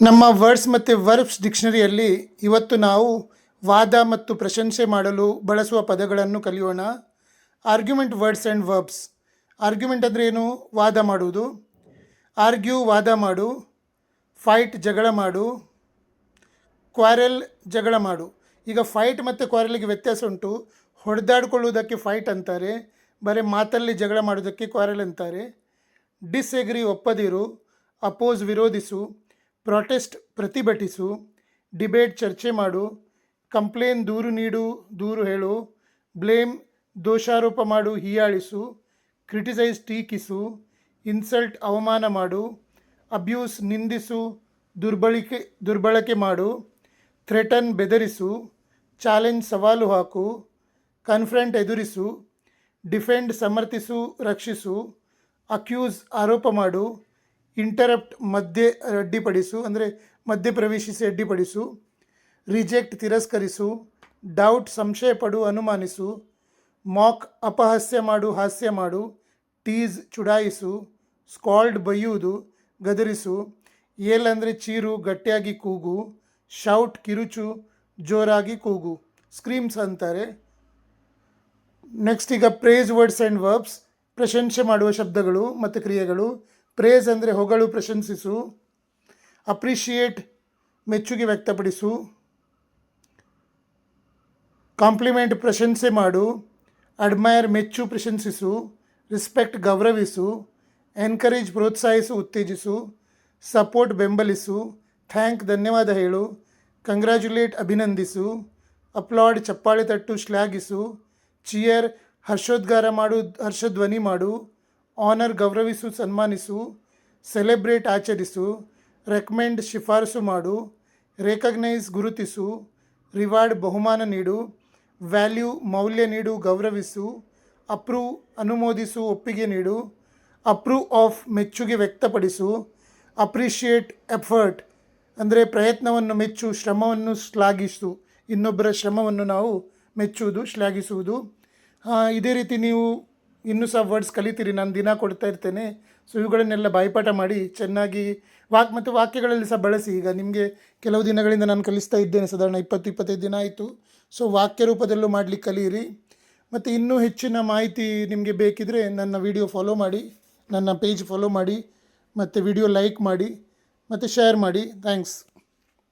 ನಮ್ಮ ವರ್ಡ್ಸ್ ಮತ್ತು ವರ್ಬ್ಸ್ ಡಿಕ್ಷನರಿಯಲ್ಲಿ ಇವತ್ತು ನಾವು ವಾದ ಮತ್ತು ಪ್ರಶಂಸೆ ಮಾಡಲು ಬಳಸುವ ಪದಗಳನ್ನು ಕಲಿಯೋಣ. Argument words and verbs. Argument ಅಂದರೆ ಏನು? ವಾದ ಮಾಡುವುದು. ಆರ್ಗ್ಯೂ ವಾದ ಮಾಡು. ಫೈಟ್ ಜಗಳ ಮಾಡು. ಕ್ವಾರೆಲ್ ಜಗಳ ಮಾಡು. ಈಗ ಫೈಟ್ ಮತ್ತು ಕ್ವಾರೆಲ್ಗೆ ವ್ಯತ್ಯಾಸ ಉಂಟು. ಹೊಡೆದಾಡ್ಕೊಳ್ಳುವುದಕ್ಕೆ ಫೈಟ್ ಅಂತಾರೆ, ಬರೀ ಮಾತಲ್ಲಿ ಜಗಳ ಮಾಡೋದಕ್ಕೆ ಕ್ವಾರೆಲ್ ಅಂತಾರೆ. ಡಿಸ್ಎಗ್ರಿ ಒಪ್ಪದಿರು. ಅಪೋಸ್ ವಿರೋಧಿಸು. ಪ್ರೊಟೆಸ್ಟ್ ಪ್ರತಿಭಟಿಸು. ಡಿಬೇಟ್ ಚರ್ಚೆ ಮಾಡು. ಕಂಪ್ಲೇನ್ ದೂರು ನೀಡು, ದೂರು ಹೇಳು. ಬ್ಲೇಮ್ ದೋಷಾರೋಪ ಮಾಡು, ಹೀಯಾಳಿಸು. ಕ್ರಿಟಿಸೈಸ್ ಟೀಕಿಸು. ಇನ್ಸಲ್ಟ್ ಅವಮಾನ ಮಾಡು. ಅಬ್ಯೂಸ್ ನಿಂದಿಸು, ದುರ್ಬಳಕೆ ಮಾಡು. ಥ್ರೆಟನ್ ಬೆದರಿಸು. ಚಾಲೆಂಜ್ ಸವಾಲು ಹಾಕು. ಕನ್ಫ್ರಂಟ್ ಎದುರಿಸು. ಡಿಫೆಂಡ್ ಸಮರ್ಥಿಸು, ರಕ್ಷಿಸು. ಅಕ್ಯೂಸ್ ಆರೋಪ ಮಾಡು. ಇಂಟರಪ್ಟ್ ಅಡ್ಡಿಪಡಿಸು, ಅಂದರೆ ಮಧ್ಯೆ ಪ್ರವೇಶಿಸಿ ಅಡ್ಡಿಪಡಿಸು. ರಿಜೆಕ್ಟ್ ತಿರಸ್ಕರಿಸು. ಡೌಟ್ ಸಂಶಯಪಡು, ಅನುಮಾನಿಸು. ಮಾಕ್ ಅಪಹಾಸ್ಯ ಮಾಡು, ಹಾಸ್ಯ ಮಾಡು. ಟೀಸ್ ಚುಡಾಯಿಸು. ಸ್ಕಾಲ್ಡ್ ಬೈಯುವುದು, ಗದರಿಸು. ಏಲ್ ಅಂದರೆ ಚೀರು, ಗಟ್ಟಿಯಾಗಿ ಕೂಗು. ಶೌಟ್ ಕಿರುಚು, ಜೋರಾಗಿ ಕೂಗು. ಸ್ಕ್ರೀಮ್ಸ್ ಅಂತಾರೆ. ನೆಕ್ಸ್ಟ್ ಈಗ ಪ್ರೇಸ್ ವರ್ಡ್ಸ್ ಆ್ಯಂಡ್ ವರ್ಬ್ಸ್. ಪ್ರಶಂಸೆ ಮಾಡುವ ಶಬ್ದಗಳು ಮತ್ತು ಕ್ರಿಯೆಗಳು. ಪ್ರೇಸ್ ಅಂದರೆ ಹೊಗಳು, ಪ್ರಶಂಸಿಸು. ಅಪ್ರಿಷಿಯೇಟ್ ಮೆಚ್ಚುಗೆ ವ್ಯಕ್ತಪಡಿಸು. ಕಾಂಪ್ಲಿಮೆಂಟ್ ಪ್ರಶಂಸೆ ಮಾಡು. ಅಡ್ಮೈರ್ ಮೆಚ್ಚು, ಪ್ರಶಂಸಿಸು. ರೆಸ್ಪೆಕ್ಟ್ ಗೌರವಿಸು. ಎನ್ಕರೇಜ್ ಪ್ರೋತ್ಸಾಹಿಸು, ಉತ್ತೇಜಿಸು. ಸಪೋರ್ಟ್ ಬೆಂಬಲಿಸು. ಥ್ಯಾಂಕ್ ಧನ್ಯವಾದ ಹೇಳು. ಕಂಗ್ರ್ಯಾಚುಲೇಟ್ ಅಭಿನಂದಿಸು. ಅಪ್ಲಾಡ್ ಚಪ್ಪಾಳೆ ತಟ್ಟು, ಶ್ಲಾಘಿಸು. ಚಿಯರ್ ಹರ್ಷೋದ್ಗಾರ ಮಾಡು, ಹರ್ಷಧ್ವನಿ ಮಾಡು. ಆನರ್ ಗೌರವಿಸು, ಸನ್ಮಾನಿಸು. ಸೆಲೆಬ್ರೇಟ್ ಆಚರಿಸು. ರೆಕಮೆಂಡ್ ಶಿಫಾರಸು ಮಾಡು. ರೆಕಗ್ನೈಸ್ ಗುರುತಿಸು. ರಿವಾರ್ಡ್ ಬಹುಮಾನ ನೀಡು. ವ್ಯಾಲ್ಯೂ ಮೌಲ್ಯ ನೀಡು, ಗೌರವಿಸು. ಅಪ್ರೂವ್ ಅನುಮೋದಿಸು, ಒಪ್ಪಿಗೆ ನೀಡು. ಅಪ್ರೂವ್ ಆಫ್ ಮೆಚ್ಚುಗೆ ವ್ಯಕ್ತಪಡಿಸು. ಅಪ್ರಿಷಿಯೇಟ್ ಎಫರ್ಟ್ ಅಂದರೆ ಪ್ರಯತ್ನವನ್ನು ಮೆಚ್ಚು, ಶ್ರಮವನ್ನು ಶ್ಲಾಘಿಸು. ಇನ್ನೊಬ್ಬರ ಶ್ರಮವನ್ನು ನಾವು ಮೆಚ್ಚುವುದು, ಶ್ಲಾಘಿಸುವುದು. ಇದೇ ರೀತಿ ನೀವು ಇನ್ನೂ ಸಹ ವರ್ಡ್ಸ್ ಕಲಿತೀರಿ, ನಾನು ದಿನ ಕೊಡ್ತಾ ಇರ್ತೇನೆ. ಸೊ ಇವುಗಳನ್ನೆಲ್ಲ ಬಾಯ್ಪಾಠ ಮಾಡಿ ಚೆನ್ನಾಗಿ ಮತ್ತು ವಾಕ್ಯಗಳಲ್ಲಿ ಸಹ ಬಳಸಿ. ಈಗ ನಿಮಗೆ ಕೆಲವು ದಿನಗಳಿಂದ ನಾನು ಕಲಿಸ್ತಾ ಇದ್ದೇನೆ, ಸಾಧಾರಣ 20-25 ದಿನ ಆಯಿತು. ಸೊ ವಾಕ್ಯ ರೂಪದಲ್ಲೂ ಮಾಡಲಿಕ್ಕೆ ಕಲಿಯಿರಿ. ಮತ್ತು ಇನ್ನೂ ಹೆಚ್ಚಿನ ಮಾಹಿತಿ ನಿಮಗೆ ಬೇಕಿದ್ದರೆ ನನ್ನ ವಿಡಿಯೋ ಫಾಲೋ ಮಾಡಿ, ನನ್ನ ಪೇಜ್ ಫಾಲೋ ಮಾಡಿ, ಮತ್ತು ವಿಡಿಯೋ ಲೈಕ್ ಮಾಡಿ, ಮತ್ತು ಶೇರ್ ಮಾಡಿ. ಥ್ಯಾಂಕ್ಸ್.